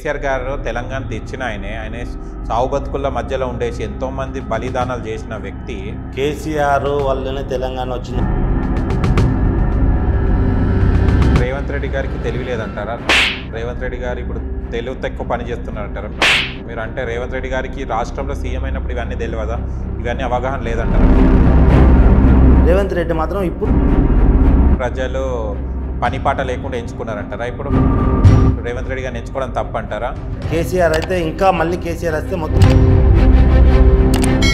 కేసీఆర్ గారు తెలంగాణ తెచ్చిన ఆయన సావు బతుకుల మధ్యలో ఉండేసి ఎంతోమంది బలిదానాలు చేసిన వ్యక్తి. కేసీఆర్ వల్లనే తెలంగాణ వచ్చింది. రేవంత్ రెడ్డి గారికి తెలివి లేదంటారా? రేవంత్ రెడ్డి గారు ఇప్పుడు తెలివి తక్కువ పని చేస్తున్నారంటారా మీరు? అంటే రేవంత్ రెడ్డి గారికి రాష్ట్రంలో సీఎం అయినప్పుడు ఇవన్నీ తెలియదా? ఇవన్నీ అవగాహన లేదంటారా? రేవంత్ రెడ్డి మాత్రం ఇప్పుడు ప్రజలు పనిపాట లేకుండా ఎంచుకున్నారంటారా? ఇప్పుడు రేవంత్ రెడ్డి గారిని ఎంచుకోవడం తప్పంటారా? కేసీఆర్ అయితే ఇంకా మళ్ళీ కేసీఆర్ వస్తే మొత్తం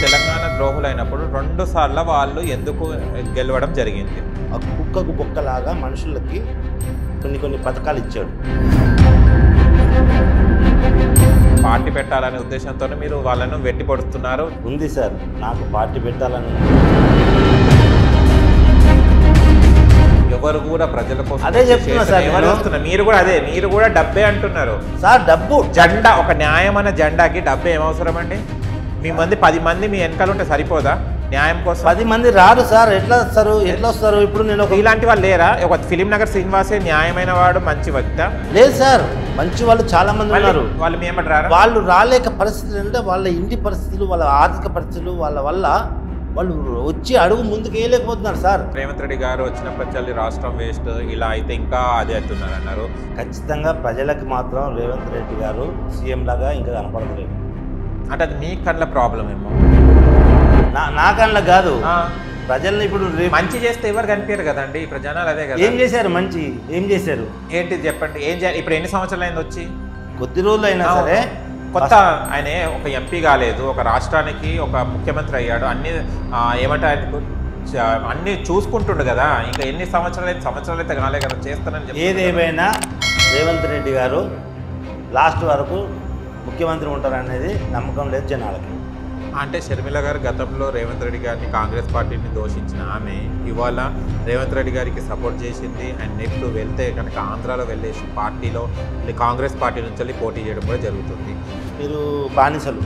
తెలంగాణ ద్రోహులైనప్పుడు 2 సార్లు వాళ్ళు ఎందుకు గెలవడం జరిగింది? ఆ కుక్కకు బొక్కలాగా మనుషులకి కొన్ని పథకాలు ఇచ్చాడు. పార్టీ పెట్టాలనే ఉద్దేశంతో మీరు వాళ్ళను వెట్టి పడుతున్నారు. ఉంది సార్, నాకు పార్టీ పెట్టాలని. ఎవరు కూడా ప్రజల కోసం అదే చెప్తున్నా సార్. మీరు కూడా డబ్బే అంటున్నారు సార్. డబ్బు జెండా, ఒక న్యాయమైన జెండాకి డబ్బే ఏమవసరం అండి? మీ మంది 10 మంది మీ వెనకాల ఉంటే సరిపోదా న్యాయం కోసం? 10 మంది రారు సార్. ఎట్లా వస్తారు? ఇప్పుడు నేను ఇలాంటి వాళ్ళు లేరా? ఒక ఫిలిం నగర్ శ్రీనివాసే న్యాయమైన వాడు, మంచి వ్యక్తి లేదు సార్. మంచి వాళ్ళు చాలా మంది ఉన్నారు. వాళ్ళు మీ ఏమంటారా? వాళ్ళు రాలేక పరిస్థితులు అంటే వాళ్ళ ఇంటి పరిస్థితులు, వాళ్ళ ఆర్థిక పరిస్థితులు వాళ్ళ వల్ల వాళ్ళు వచ్చి అడుగు ముందుకు వేయలేకపోతున్నారు సార్. రేవంత్ రెడ్డి గారు వచ్చినప్పటి రాష్ట్రం వేస్ట్, ఇలా అయితే ఇంకా అదే అవుతున్నారు అన్నారు. ఖచ్చితంగా ప్రజలకు మాత్రం రేవంత్ రెడ్డి గారు సీఎం లాగా ఇంకా కనపడలేదు. అంటే అది మీ కళ్ళ ప్రాబ్లం ఏమో. నా కళ్ళ కాదు, ప్రజల్ని ఇప్పుడు మంచి చేస్తే ఎవరు కనిపించారు కదండి. ఇప్పుడు జనాలు అదే కదా. ఏం చేశారు? మంచి ఏం చేశారు? ఏంటి చెప్పండి. ఏం చేయాలి? ఇప్పుడు ఎన్ని సంవత్సరాలు అయింది వచ్చి? కొద్ది రోజులు అయినా సరే. కొత్త ఆయన ఒక ఎంపీ కాలేదు, ఒక రాష్ట్రానికి ఒక ముఖ్యమంత్రి అయ్యాడు. అన్ని ఏమంటారు, అన్ని చూసుకుంటుండు కదా. ఇంకా ఎన్ని సంవత్సరాలు అయితే కాలే కదా, చేస్తానని చెప్పి. ఏదేమైనా రేవంత్ రెడ్డి గారు లాస్ట్ వరకు ముఖ్యమంత్రి ఉంటారనేది నమ్మకం లేదు జనాలకి. అంటే షర్మిల గారు గతంలో రేవంత్ రెడ్డి గారిని కాంగ్రెస్ పార్టీని దోషించిన ఆమె ఇవాళ రేవంత్ రెడ్డి గారికి సపోర్ట్ చేసింది. అండ్ నెక్స్ట్ వెళ్తే కనుక ఆంధ్రాలో వెళ్ళేసి పార్టీలో కాంగ్రెస్ పార్టీ నుంచి వెళ్ళి పోటీ చేయడం కూడా జరుగుతుంది. మీరు బానిసలు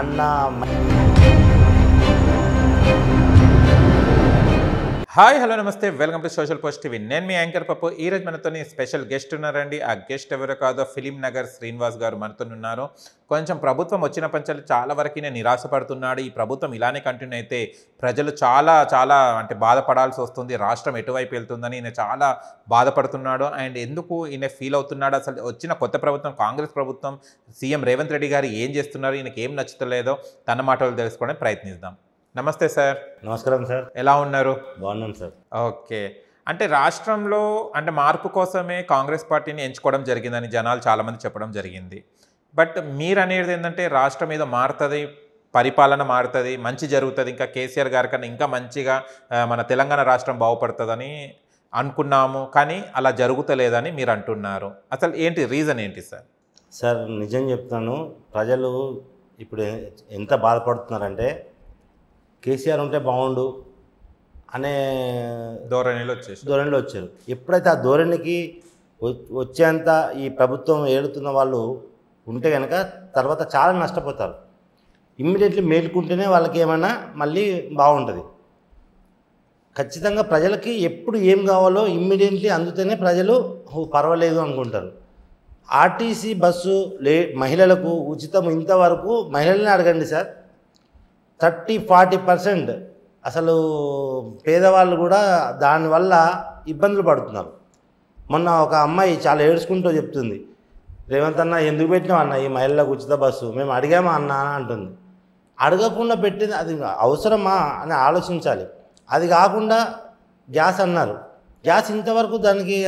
అన్న. హాయ్, హలో, నమస్తే, welcome to social post TV. నేను మీ యాంకర్ పప్పు. ఈరోజు మనతో స్పెషల్ గెస్ట్ ఉన్నారండి. ఆ గెస్ట్ ఎవరో కాదో ఫిలిం నగర్ శ్రీనివాస్ గారు మనతో ఉన్నారు. కొంచెం ప్రభుత్వం వచ్చిన పంచాలు చాలా వరకు నిరాశపడుతున్నాడు. ఈ ప్రభుత్వం ఇలానే కంటిన్యూ అయితే ప్రజలు చాలా అంటే బాధపడాల్సి వస్తుంది. రాష్ట్రం ఎటువైపు వెళ్తుందని ఈయన చాలా బాధపడుతున్నాడు. అండ్ ఎందుకు ఈయన ఫీల్ అవుతున్నాడు? అసలు వచ్చిన కొత్త ప్రభుత్వం, కాంగ్రెస్ ప్రభుత్వం, సీఎం రేవంత్ రెడ్డి గారు ఏం చేస్తున్నారు, ఈయనకి ఏం నచ్చుతలేదో తన మాటలు తెలుసుకోవడానికి ప్రయత్నిద్దాం. నమస్తే సార్. నమస్కారం సార్. ఎలా ఉన్నారు? బాగున్నాను సార్. ఓకే. అంటే రాష్ట్రంలో అంటే మార్పు కోసమే కాంగ్రెస్ పార్టీని ఎంచుకోవడం జరిగిందని జనాలు చాలామంది చెప్పడం జరిగింది. బట్ మీరు అనేది ఏంటంటే రాష్ట్రం ఏదో మారుతుంది, పరిపాలన మారుతుంది, మంచి జరుగుతుంది, ఇంకా కేసీఆర్ గారి కన్నా ఇంకా మంచిగా మన తెలంగాణ రాష్ట్రం బాగుపడుతుందని అనుకున్నాము, కానీ అలా జరుగుతలేదని మీరు అంటున్నారు. అసలు ఏంటి రీజన్ ఏంటి సార్? సార్ నిజం చెప్తాను, ప్రజలు ఇప్పుడు ఎంత బాధపడుతున్నారంటే కేసీఆర్ ఉంటే బాగుండు అనే ధోరణిలో వచ్చారు. ఎప్పుడైతే ఆ ధోరణికి వచ్చేంత ఈ ప్రభుత్వం ఏడుతున్న వాళ్ళు ఉంటే కనుక తర్వాత చాలా నష్టపోతారు. ఇమ్మీడియట్లీ మేలుకుంటేనే వాళ్ళకి ఏమైనా మళ్ళీ బాగుంటుంది. ఖచ్చితంగా ప్రజలకి ఎప్పుడు ఏం కావాలో ఇమ్మీడియట్లీ అందుతేనే ప్రజలు పర్వాలేదు అనుకుంటారు. ఆర్టీసీ బస్సు మహిళలకు ఉచితం ఇంతవరకు మహిళల్ని అడగండి సార్, 30-40% అసలు పేదవాళ్ళు కూడా దానివల్ల ఇబ్బందులు పడుతున్నారు. మొన్న ఒక అమ్మాయి చాలా ఏడ్చుకుంటూ చెప్తుంది, రేవంత్ అన్న ఎందుకు పెట్టినావు అన్న ఈ మహిళలకు ఉచిత బస్సు, మేము అడిగామా అన్న అంటుంది. అడగకుండా పెట్టింది అది అవసరమా అని ఆలోచించాలి. అది కాకుండా గ్యాస్ అన్నారు, గ్యాస్ ఇంతవరకు దానికి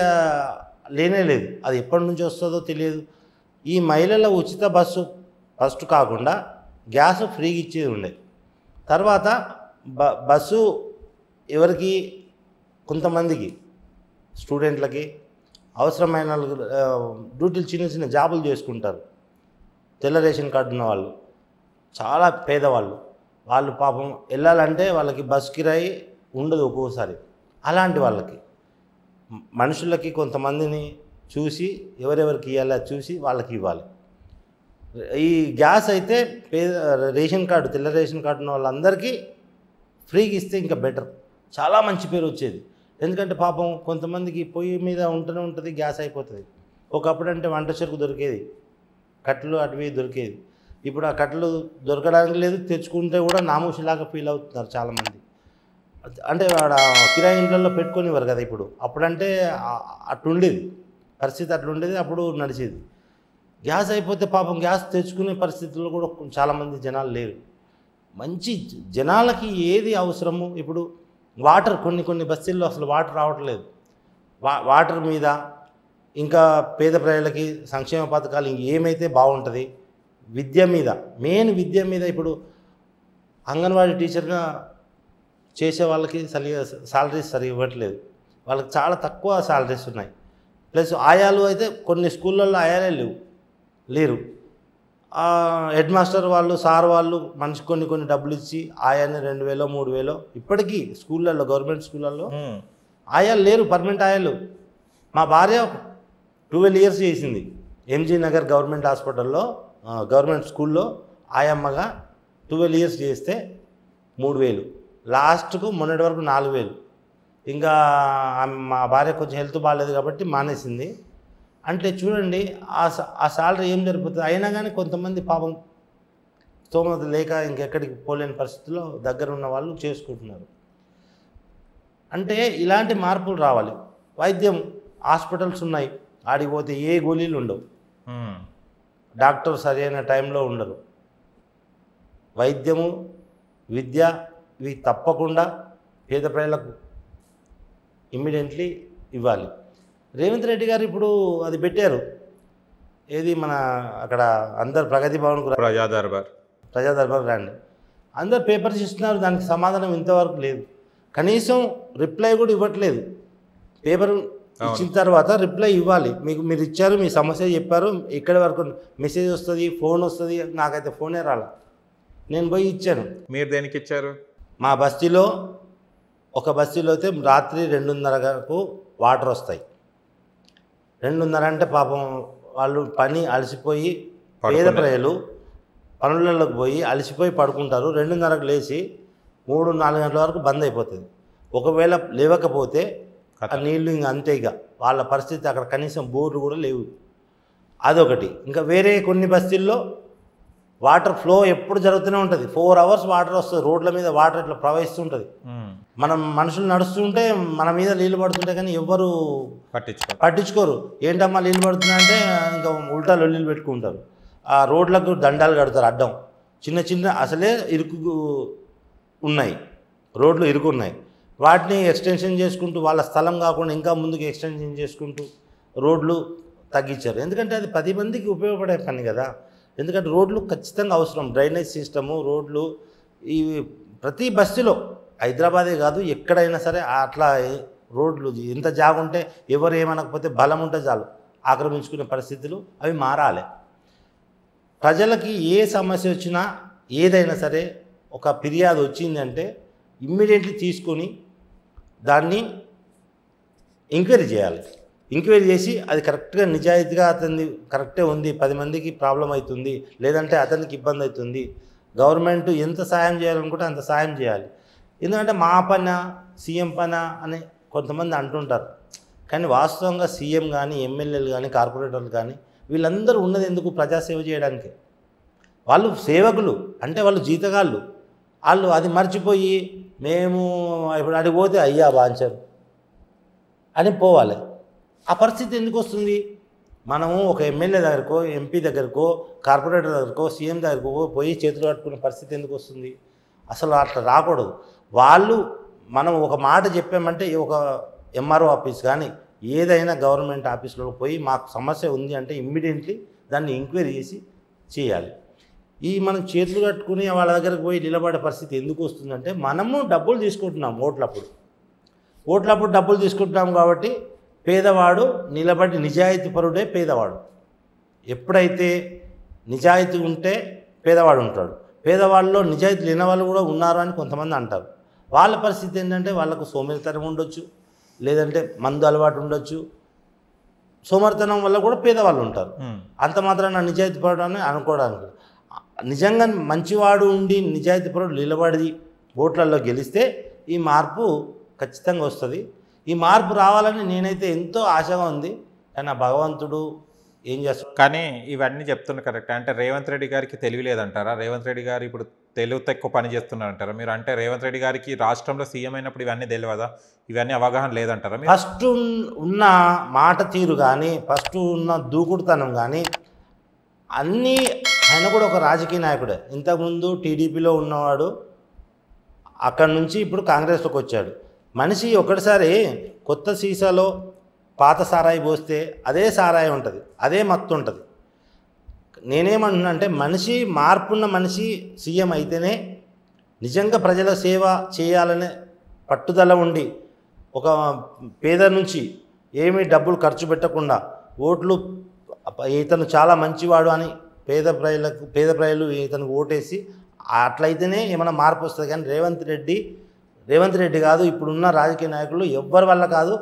లేనే లేదు. అది ఎప్పటి నుంచి వస్తుందో తెలియదు. ఈ మహిళల ఉచిత బస్సు ఫస్ట్ కాకుండా గ్యాస్ ఫ్రీగా ఇచ్చేది ఉండేది. తర్వాత బస్సు ఎవరికి, కొంతమందికి స్టూడెంట్లకి, అవసరమైన డ్యూటీలు చిన్న జాబులు చేసుకుంటారు. తెల్ల రేషన్ కార్డు ఉన్న వాళ్ళు, చాలా పేదవాళ్ళు, వాళ్ళు పాపం వెళ్ళాలంటే వాళ్ళకి బస్ కిరాయి ఉండదు ఒక్కోసారి. అలాంటి వాళ్ళకి మనుషులకి కొంతమందిని చూసి ఎవరెవరికి ఇవ్వాలో చూసి వాళ్ళకి ఇవ్వాలి. ఈ గ్యాస్ అయితే రేషన్ కార్డు, తెల్ల రేషన్ కార్డు ఉన్న వాళ్ళందరికీ ఫ్రీగా ఇస్తే ఇంకా బెటర్, చాలా మంచి పేరు వచ్చేది. ఎందుకంటే పాపం కొంతమందికి పొయ్యి మీద ఉంటూనే ఉంటుంది, గ్యాస్ అయిపోతుంది. ఒకప్పుడు అంటే వంట చెరుకు దొరికేది, కట్టెలు అటువి దొరికేది. ఇప్పుడు ఆ కట్టెలు దొరకడానికి లేదు, తెచ్చుకుంటే కూడా నామూషిలాగా ఫీల్ అవుతున్నారు చాలామంది. అంటే వాడు కిరాయి ఇంట్లో పెట్టుకునేవారు కదా ఇప్పుడు. అప్పుడంటే అట్లుండేది పరిస్థితి, అట్లుండేది, అప్పుడు నడిచేది. గ్యాస్ అయిపోతే పాపం గ్యాస్ తెచ్చుకునే పరిస్థితుల్లో కూడా చాలామంది జనాలు లేరు. మంచి జనాలకి ఏది అవసరము ఇప్పుడు వాటర్, కొన్ని బస్తీల్లో అసలు వాటర్ రావట్లేదు. వాటర్ మీద ఇంకా పేద ప్రజలకి సంక్షేమ పథకాలు ఇంకేమైతే బాగుంటుంది. విద్య మీద, మెయిన్ విద్య మీద ఇప్పుడు అంగన్వాడీ టీచర్గా చేసే వాళ్ళకి సాలరీస్ సరిగా ఇవ్వట్లేదు. వాళ్ళకి చాలా తక్కువ సాలరీస్ ఉన్నాయి. ప్లస్ ఆయాలు అయితే కొన్ని స్కూళ్ళల్లో ఆయాలే లేరు. హెడ్ మాస్టర్ వాళ్ళు, సార్ వాళ్ళు మనిషి కొన్ని డబ్బులు ఇచ్చి ఆయాని 2000 3000 ఇప్పటికీ స్కూళ్ళల్లో, గవర్నమెంట్ స్కూళ్ళల్లో ఆయాలు లేరు, పర్మనెంట్ ఆయాలు. మా భార్య 12 years చేసింది ఎంజీ నగర్ గవర్నమెంట్ హాస్పిటల్లో, గవర్నమెంట్ స్కూల్లో ఆయమ్మగా 12 years చేస్తే 3000, లాస్ట్కు మొన్నటి వరకు 4000. ఇంకా మా భార్య కొంచెం హెల్త్ బాగాలేదు కాబట్టి మానేసింది. అంటే చూడండి ఆ సాలరీ ఏం జరుగుతుంది. అయినా కానీ కొంతమంది పాపం స్తోమత లేక ఇంకెక్కడికి పోలేని పరిస్థితుల్లో దగ్గర ఉన్న వాళ్ళు చేసుకుంటున్నారు. అంటే ఇలాంటి మార్పులు రావాలి. వైద్యం, హాస్పిటల్స్ ఉన్నాయి, ఆడికి పోతే ఏ గోళీలు ఉండవు, డాక్టర్ సరైన టైంలో ఉండరు. వైద్యము, విద్య ఇవి తప్పకుండా పేద ప్రజలకు ఇమ్మీడియట్లీ ఇవ్వాలి. రేవంత్ రెడ్డి గారు ఇప్పుడు అది పెట్టారు, ఏది మన అక్కడ అందరు ప్రగతి భవన్కు ప్రజా దర్బార్ రండి, అందరు పేపర్స్ ఇస్తున్నారు, దానికి సమాధానం ఇంతవరకు లేదు. కనీసం రిప్లై కూడా ఇవ్వట్లేదు. పేపర్ ఇచ్చిన తర్వాత రిప్లై ఇవ్వాలి. మీరు ఇచ్చారు, మీ సమస్య చెప్పారు, ఇక్కడి వరకు మెసేజ్ వస్తుంది, ఫోన్ వస్తుంది. నాకైతే ఫోనే రాలా, నేను పోయి ఇచ్చాను. మీరు దేనికి ఇచ్చారు? మా బస్తీలో ఒక బస్తీలో అయితే రాత్రి 2:30 వాటర్ వస్తాయి. 2:30 అంటే పాపం వాళ్ళు పని అలసిపోయి, పేద ప్రజలు పనులలోకి పోయి అలసిపోయి పడుకుంటారు. 2:30కు లేచి 3-4 గంటల వరకు బంద్ అయిపోతుంది. ఒకవేళ లేవకపోతే ఆ నీళ్ళు ఇంక అంతే. ఇక వాళ్ళ పరిస్థితి అక్కడ కనీసం బోర్లు కూడా లేవు. అదొకటి. ఇంకా వేరే కొన్ని బస్తీల్లో వాటర్ ఫ్లో ఎప్పుడు జరుగుతూనే ఉంటుంది. 4 hours వాటర్ వస్తుంది, రోడ్ల మీద వాటర్ ఇట్లా ప్రవహిస్తుంటుంది. మనం మనుషులు నడుస్తుంటే మన మీద నీళ్ళు పడుతుంటే కానీ ఎవ్వరు పట్టించుకోరు. ఏంటమ్మా నీళ్ళు పడుతున్నాయంటే ఇంకా ఉల్టా లొల్లీలు పెట్టుకుంటారు. ఆ రోడ్లకు దండాలు కడతారు అడ్డం. చిన్న అసలే ఇరుకు ఉన్నాయి, రోడ్లు ఇరుకున్నాయి. వాటిని ఎక్స్టెన్షన్ చేసుకుంటూ, వాళ్ళ స్థలం కాకుండా ఇంకా ముందుకు ఎక్స్టెన్షన్ చేసుకుంటూ రోడ్లు తగ్గించారు. ఎందుకంటే అది 10 మందికి ఉపయోగపడే పని కదా. ఎందుకంటే రోడ్లు ఖచ్చితంగా అవసరం. డ్రైనేజ్ సిస్టము, రోడ్లు ఇవి ప్రతి బస్తీలో, హైదరాబాదే కాదు ఎక్కడైనా సరే అట్లా రోడ్లు ఎంత జాగుంటే ఎవరు ఏమనకపోతే బలం ఉంటే చాలు ఆక్రమించుకునే పరిస్థితులు అవి మారాలి. ప్రజలకి ఏ సమస్య వచ్చినా ఏదైనా సరే ఒక ఫిర్యాదు వచ్చిందంటే ఇమ్మీడియట్లీ తీసుకొని దాన్ని ఎంక్వైరీ చేయాలి. ఎంక్వైరీ చేసి అది కరెక్ట్గా నిజాయితీగా అతన్ని కరెక్టే ఉంది, 10 మందికి ప్రాబ్లం అవుతుంది, లేదంటే అతనికి ఇబ్బంది అవుతుంది, గవర్నమెంట్ ఎంత సాయం చేయాలనుకుంటే అంత సాయం చేయాలి. ఎందుకంటే మా పని సీఎం పని అని కొంతమంది అంటుంటారు. కానీ వాస్తవంగా సీఎం కానీ, ఎమ్మెల్యేలు కానీ, కార్పొరేటర్లు కానీ వీళ్ళందరూ ఉన్నది ఎందుకు? ప్రజాసేవ చేయడానికి. వాళ్ళు సేవకులు అంటే వాళ్ళు జీతగాళ్ళు. వాళ్ళు అది మర్చిపోయి మేము ఇప్పుడు అడిగిపోతే అయ్యా బాంచారు అని పోవాలి. ఆ పరిస్థితి ఎందుకు వస్తుంది? మనము ఒక ఎమ్మెల్యే దగ్గరకో, ఎంపీ దగ్గరకో, కార్పొరేటర్ దగ్గరకో, సీఎం దగ్గరకో పోయి చేతులు కట్టుకునే పరిస్థితి ఎందుకు వస్తుంది? అసలు అట్లా రాకూడదు. వాళ్ళు మనం ఒక మాట చెప్పామంటే ఒక ఎంఆర్ఓ ఆఫీస్ కానీ ఏదైనా గవర్నమెంట్ ఆఫీస్లో పోయి మాకు సమస్య ఉంది అంటే ఇమ్మీడియట్లీ దాన్ని ఎంక్వైరీ చేసి చేయాలి. ఈ మనం చేతులు కట్టుకుని వాళ్ళ దగ్గరకు పోయి నిలబడే పరిస్థితి ఎందుకు వస్తుందంటే మనము డబ్బులు తీసుకుంటున్నాం. ఓట్లప్పుడు డబ్బులు తీసుకుంటున్నాం కాబట్టి పేదవాడు నిలబడి నిజాయితీ పరుడే పేదవాడు. ఎప్పుడైతే నిజాయితీ ఉంటే పేదవాడు ఉంటాడు. పేదవాళ్ళలో నిజాయితీ లేని వాళ్ళు కూడా ఉన్నారు అని కొంతమంది అంటారు. వాళ్ళ పరిస్థితి ఏంటంటే వాళ్ళకు సోమరితనం ఉండొచ్చు, లేదంటే మందు అలవాటు ఉండొచ్చు. సోమరితనం వల్ల కూడా పేదవాళ్ళు ఉంటారు. అంత మాత్రాన నిజాయితీ పరుడు అని అనుకోవడానికి. నిజంగా మంచివాడు ఉండి నిజాయితీ పరుడు నిలబడి ఓట్లలో గెలిస్తే ఈ మార్పు ఖచ్చితంగా వస్తుంది. ఈ మార్పు రావాలని నేనైతే ఎంతో ఆశగా ఉంది. కానీ ఆ భగవంతుడు ఏం చేస్తారు? కానీ ఇవన్నీ చెప్తున్నారు కరెక్ట్. అంటే రేవంత్ రెడ్డి గారికి తెలివి లేదంటారా? రేవంత్ రెడ్డి గారు ఇప్పుడు తెలివి తక్కువ పని చేస్తున్నారంటారా మీరు? అంటే రేవంత్ రెడ్డి గారికి రాష్ట్రంలో సీఎం అయినప్పుడు ఇవన్నీ తెలియదా? ఇవన్నీ అవగాహన లేదంటారా మీరు? ఫస్ట్ ఉన్న మాట తీరు కానీ, ఫస్ట్ ఉన్న దూకుడుతనం కానీ అన్నీ, ఆయన కూడా ఒక రాజకీయ నాయకుడే. ఇంతకుముందు టీడీపీలో ఉన్నవాడు, అక్కడి నుంచి ఇప్పుడు కాంగ్రెస్లోకి వచ్చాడు. మనిషి ఒకటిసారి కొత్త సీసాలో పాత సారాయి పోస్తే అదే సారాయి ఉంటుంది, అదే మత్తు ఉంటుంది. నేనేమంటున్నా అంటే మనిషి, మార్పున్న మనిషి సీఎం అయితేనే నిజంగా ప్రజల సేవ చేయాలనే పట్టుదల ఉండి, ఒక పేద నుంచి ఏమీ డబ్బులు ఖర్చు పెట్టకుండా ఓట్లు ఇతను చాలా మంచివాడు అని పేద ప్రజలు ఇతనికి ఓటేసి అట్లయితేనే ఏమైనా మార్పు వస్తుంది. కానీ రేవంత్ రెడ్డి కాదు, ఇప్పుడున్న రాజకీయ నాయకులు ఎవ్వరి వల్ల కాదు.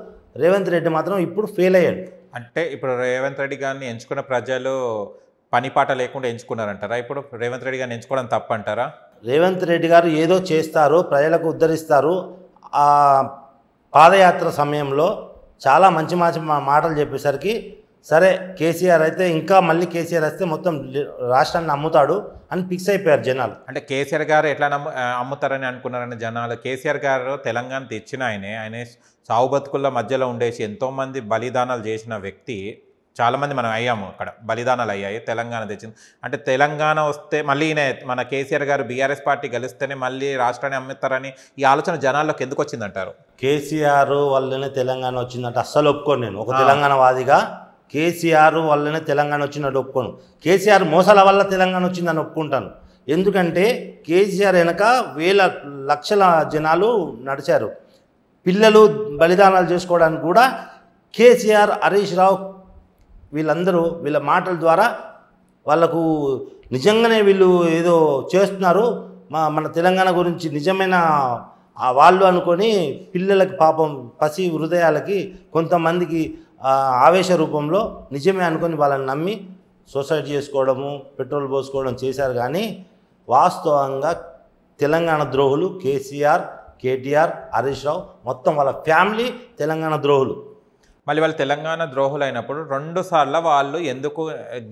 రేవంత్ రెడ్డి మాత్రం ఇప్పుడు ఫెయిల్ అయ్యాడు. అంటే ఇప్పుడు రేవంత్ రెడ్డి గారిని ఎంచుకున్న ప్రజలు పనిపాట లేకుండా ఎంచుకున్నారంటారా? ఇప్పుడు రేవంత్ రెడ్డి గారిని ఎంచుకోవడం తప్పంటారా? రేవంత్ రెడ్డి గారు ఏదో చేస్తారు, ప్రజలకు ఉద్ధరిస్తారు. ఆ పాదయాత్ర సమయంలో చాలా మంచి మాటలు చెప్పేసరికి సరే కేసీఆర్ అయితే ఇంకా మళ్ళీ కేసీఆర్ వస్తే మొత్తం రాష్ట్రాన్ని అమ్ముతాడు అని ఫిక్స్ అయిపోయారు జనాలు. అంటే కేసీఆర్ గారు ఎట్లా అమ్ముతారని అనుకున్నారని జనాలు? కేసీఆర్ గారు తెలంగాణ తెచ్చిన ఆయన సావు బతుకుల మధ్యలో ఉండేసి ఎంతోమంది బలిదానాలు చేసిన వ్యక్తి. చాలామంది మనం అయ్యాము, అక్కడ బలిదానాలు అయ్యాయి. తెలంగాణ తెచ్చింది అంటే తెలంగాణ వస్తే మళ్ళీ మన కేసీఆర్ గారు బీఆర్ఎస్ పార్టీ గెలిస్తేనే మళ్ళీ రాష్ట్రాన్ని అమ్ముతారని ఈ ఆలోచన జనాల్లోకి ఎందుకు వచ్చిందంటారు? కేసీఆర్ వల్లనే తెలంగాణ వచ్చిందంటే అస్సలు ఒప్పుకోను నేను. ఒక తెలంగాణ వాదిగా కేసీఆర్ వల్లనే తెలంగాణ వచ్చినట్టు ఒప్పుకోను. కేసీఆర్ మోసాల వల్ల తెలంగాణ వచ్చిందని ఒప్పుకుంటాను. ఎందుకంటే కేసీఆర్ వెనక లక్షల జనాలు నడిచారు. పిల్లలు బలిదానాలు చేసుకోవడానికి కూడా కేసీఆర్, హరీష్ రావు వీళ్ళందరూ వీళ్ళ మాటల ద్వారా వాళ్ళకు నిజంగానే వీళ్ళు ఏదో చేస్తున్నారు మన తెలంగాణ గురించి నిజమైన వాళ్ళు అనుకొని పిల్లలకి పాపం పసి హృదయాలకి కొంతమందికి ఆవేశ రూపంలో నిజమే అనుకొని వాళ్ళని నమ్మి సూసైడ్ చేసుకోవడము, పెట్రోల్ పోసుకోవడం చేశారు. కానీ వాస్తవంగా తెలంగాణ ద్రోహులు కేసీఆర్, కేటీఆర్, హరీష్ రావు మొత్తం వాళ్ళ ఫ్యామిలీ తెలంగాణ ద్రోహులు. మళ్ళీ వాళ్ళు తెలంగాణ ద్రోహులు అయినప్పుడు 2 సార్లు వాళ్ళు ఎందుకు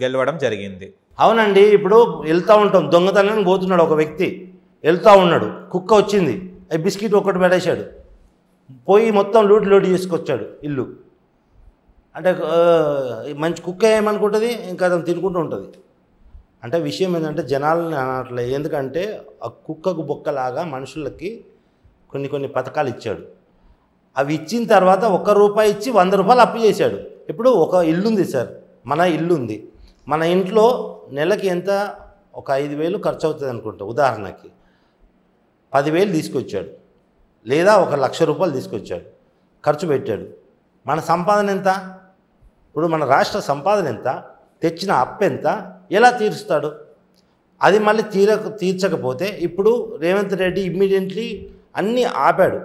గెలవడం జరిగింది? అవునండి, ఇప్పుడు వెళ్తూ ఉంటాం, దొంగతనాన్ని పోతున్నాడు ఒక వ్యక్తి, వెళ్తూ ఉన్నాడు, కుక్క వచ్చింది, బిస్కెట్ ఒకటి పడేశాడు, పోయి మొత్తం లూటి చేసుకొచ్చాడు ఇల్లు. అంటే మంచి కుక్క ఏమనుకుంటుంది, ఇంకా అతను తినుకుంటూ ఉంటుంది. అంటే విషయం ఏంటంటే జనాలని అనట్లే. ఎందుకంటే ఆ కుక్కకు బొక్కలాగా మనుషులకి కొన్ని పథకాలు ఇచ్చాడు. అవి ఇచ్చిన తర్వాత ₹1 ఇచ్చి ₹100 అప్పు చేశాడు. ఇప్పుడు ఒక ఇల్లుంది సార్, మన ఇల్లు ఉంది, మన ఇంట్లో నెలకి ఎంత ఒక 5,000 ఖర్చు అవుతుంది అనుకుంటా. ఉదాహరణకి 10,000 తీసుకొచ్చాడు, లేదా ₹1,00,000 తీసుకొచ్చాడు, ఖర్చు పెట్టాడు. మన సంపాదన ఎంత? ఇప్పుడు మన రాష్ట్ర సంపాదన ఎంత? తెచ్చిన అప్పు ఎంత? ఎలా తీరుస్తాడు? అది మళ్ళీ తీర్చకపోతే ఇప్పుడు రేవంత్ రెడ్డి ఇమ్మీడియట్లీ అన్నీ ఆపాడు.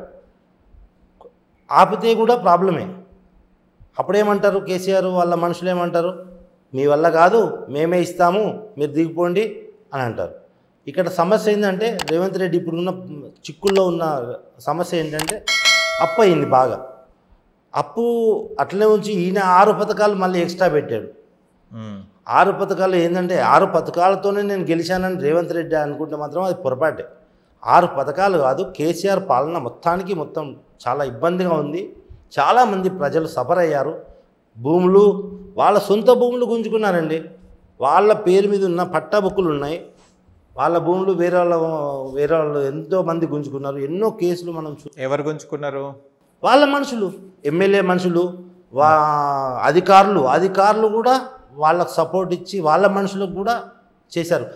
ఆపితే కూడా ప్రాబ్లమే. అప్పుడేమంటారు కేసీఆర్ వాళ్ళ మనుషులు ఏమంటారు, మీ వల్ల కాదు, మేమే ఇస్తాము, మీరు దిగిపోండి అని అంటారు. ఇక్కడ సమస్య ఏంటంటే రేవంత్ రెడ్డి ఇప్పుడున్న చిక్కుల్లో ఉన్న సమస్య ఏంటంటే అప్పు అయింది బాగా. అప్పు అట్లనే ఉంచి ఈయన 6 పథకాలు మళ్ళీ ఎక్స్ట్రా పెట్టాడు. 6 పథకాలు ఏంటంటే 6 పథకాలతోనే నేను గెలిచానని రేవంత్ రెడ్డి అనుకుంటే మాత్రం అది పొరపాటే. 6 పథకాలు కాదు, కేసీఆర్ పాలన మొత్తం చాలా ఇబ్బందిగా ఉంది. చాలామంది ప్రజలు సఫర్ అయ్యారు. భూములు, వాళ్ళ సొంత భూములు గుంజుకున్నారండి. వాళ్ళ పేరు మీద ఉన్న పట్టా బుక్కులు ఉన్నాయి, వాళ్ళ భూములు వేరే వాళ్ళు ఎంతోమంది గుంజుకున్నారు. ఎన్నో కేసులు మనం ఎవరు గుంజుకున్నారు? వాళ్ళ మనుషులు, ఎమ్మెల్యే మనుషులు, అధికారులు కూడా వాళ్ళకు సపోర్ట్ ఇచ్చి వాళ్ళ మనుషులకు కూడా చేశారు.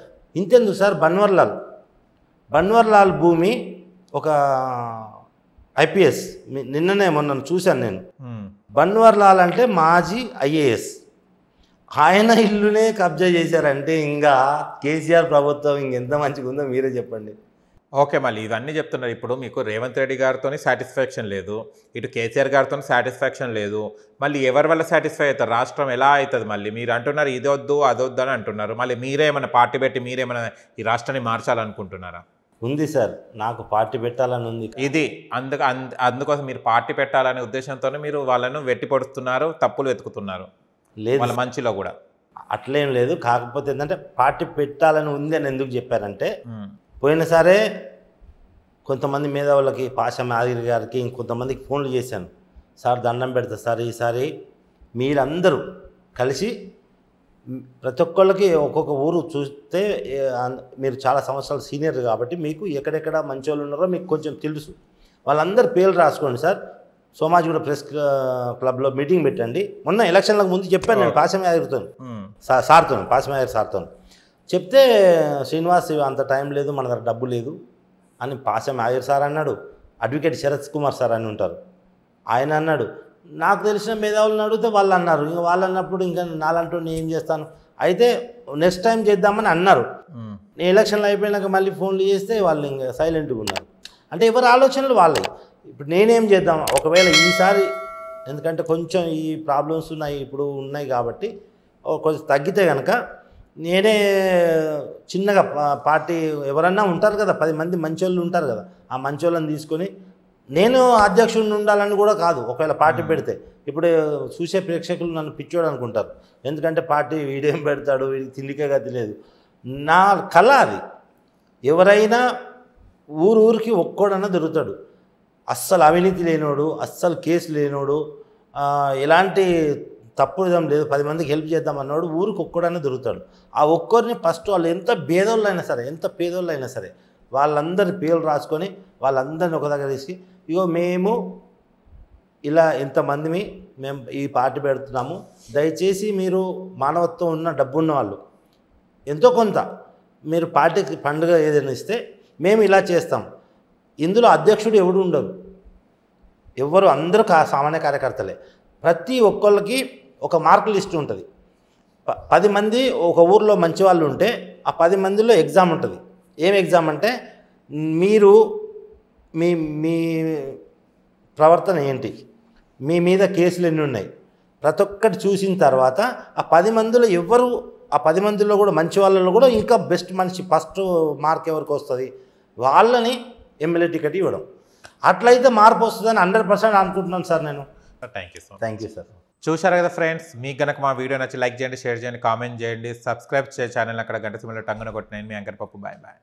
ఇంతెందుకు సార్, బన్వర్లాల్ భూమి ఒక ఐపీఎస్ నిన్ననే మొన్న చూశాను నేను. బన్వర్లాల్ అంటే మాజీ ఐఏఎస్, ఆయన ఇల్లునే కబ్జా చేశారంటే ఇంకా కేసీఆర్ ప్రభుత్వం ఇంకెంత మంచిగా ఉందో మీరే చెప్పండి. ఓకే, మళ్ళీ ఇవన్నీ చెప్తున్నారు. ఇప్పుడు మీకు రేవంత్ రెడ్డి గారితో సాటిస్ఫాక్షన్ లేదు, ఇటు కేసీఆర్ గారితో సాటిస్ఫాక్షన్ లేదు, మళ్ళీ ఎవరి వల్ల సాటిస్ఫై అవుతారు? రాష్ట్రం ఎలా అవుతుంది? మళ్ళీ మీరు అంటున్నారు ఇది వద్దు అది వద్దు అని అంటున్నారు, మళ్ళీ మీరేమైనా పార్టీ పెట్టి మీరేమైనా ఈ రాష్ట్రాన్ని మార్చాలనుకుంటున్నారా? ఉంది సార్, నాకు పార్టీ పెట్టాలని ఉంది. ఇది అందుకోసం మీరు పార్టీ పెట్టాలనే ఉద్దేశంతోనే మీరు వాళ్ళను వెట్టి పొడుస్తున్నారు, తప్పులు వెతుకుతున్నారు. లేదు వాళ్ళ మంచిలో కూడా అట్లేం లేదు. కాకపోతే ఏంటంటే పార్టీ పెట్టాలని ఉంది అని ఎందుకు చెప్పారంటే పోయినసారే కొంతమంది మేధావులకి పాషా మాదిరి గారికి ఇంకొంతమందికి ఫోన్లు చేశాను, సార్ దండం పెడతా సార్ ఈసారి మీరందరూ కలిసి ప్రతి ఒక్కళ్ళకి ఒక్కొక్క ఊరు చూస్తే మీరు చాలా సంవత్సరాలు సీనియర్ కాబట్టి మీకు ఎక్కడెక్కడ మంచి వాళ్ళు ఉన్నారో మీకు కొంచెం తెలుసు, వాళ్ళందరూ పేర్లు రాసుకోండి సార్, సోమాజిగూడ ప్రెస్ క్లబ్లో మీటింగ్ పెట్టండి. మొన్న ఎలక్షన్లకు ముందు చెప్పాను నేను పాశమయాగిరితో సార్తో చెప్తే శ్రీనివాస్ అంత టైం లేదు, మన దగ్గర డబ్బు లేదు అని పాశమయాగిరి సార్ అన్నాడు. అడ్వకేట్ శరత్ కుమార్ సార్ అని ఉంటారు, ఆయన అన్నాడు. నాకు తెలిసిన మేధావులను అడిగితే వాళ్ళు అన్నారు. ఇంకా వాళ్ళు అన్నప్పుడు ఇంకా నాలంటూ నేను ఏం చేస్తాను, అయితే నెక్స్ట్ టైం చేద్దామని అన్నారు. నేను ఎలక్షన్లు అయిపోయినాక మళ్ళీ ఫోన్లు చేస్తే వాళ్ళు ఇంకా సైలెంట్గా ఉన్నారు. అంటే ఎవరి ఆలోచనలు వాళ్ళవి. ఇప్పుడు నేనేం చేద్దాం ఒకవేళ ఈసారి, ఎందుకంటే కొంచెం ఈ ప్రాబ్లమ్స్ ఇప్పుడు ఉన్నాయి కాబట్టి కొంచెం తగ్గితే కనుక నేనే చిన్నగా పార్టీ ఎవరన్నా ఉంటారు కదా 10 మంది మంచోళ్ళు ఉంటారు కదా, ఆ మంచోళ్ళని తీసుకొని నేను అధ్యక్షుడిని ఉండాలని కూడా కాదు. ఒకవేళ పార్టీ పెడితే ఇప్పుడు చూసే ప్రేక్షకులు నన్ను పిచ్చోడు అనుకుంటారు, ఎందుకంటే పార్టీ వీడేం పెడతాడు, వీడికి తిండికే గతి లేదు. నా కళ అది. ఎవరైనా ఊరికి ఒక్కోడన్నా దొరుకుతాడు, అస్సలు అవినీతి లేనోడు, అస్సలు కేసు లేనోడు, ఎలాంటి తప్పు విధం లేదు, 10 మందికి హెల్ప్ చేద్దాం అన్నాడు ఊరికి ఒక్కడైనా దొరుకుతాడు. ఆ ఒక్కరిని ఫస్ట్ వాళ్ళు ఎంత పేదోళ్ళు అయినా సరే వాళ్ళందరి పేర్లు రాసుకొని వాళ్ళందరిని ఒక దగ్గర తీసి, ఇగో మేము ఇలా ఎంతమందిని మేము ఈ పార్టీ పెడుతున్నాము, దయచేసి మీరు మానవత్వం ఉన్న డబ్బు ఉన్న వాళ్ళు ఎంతో కొంత మీరు పార్టీకి పండుగ ఏదైనా ఇస్తే మేము ఇలా చేస్తాం. ఇందులో అధ్యక్షుడు ఎవడు ఉండరు, ఎవరు అందరూ సామాన్య కార్యకర్తలే. ప్రతి ఒక్కళ్ళకి ఒక మార్క్ లిస్ట్ ఉంటుంది. 10 మంది ఒక ఊర్లో మంచి వాళ్ళు ఉంటే ఆ 10 మందిలో ఎగ్జామ్ ఉంటుంది. ఏం ఎగ్జామ్ అంటే మీరు మీ మీ ప్రవర్తన ఏంటి, మీ మీద కేసులు ఎన్ని ఉన్నాయి, ప్రతి ఒక్కటి చూసిన తర్వాత ఆ 10 మందిలో ఎవరు, ఆ 10 మందిలో కూడా మంచి వాళ్ళలో కూడా ఇంకా బెస్ట్ మనిషి ఫస్ట్ మార్క్ ఎవరికి వస్తుంది వాళ్ళని ఎమ్మెల్యే టికెట్ ఇవ్వడం. అట్లయితే మార్పు వస్తుందని 100% అనుకుంటున్నాను సార్ నేను. Thank you sir. చూశారు కదా ఫ్రెండ్స్, మీకు కనుక మా వీడియో నచ్చి లైక్ చేయండి, షేర్ చేయండి, కామెంట్ చేయండి, సబ్స్క్రైబ్ చేయ ఛానల్ అక్కడ గంట సింబల్ టంగున కొట్టిన మీ యాంకర్ పప్పు. Bye bye.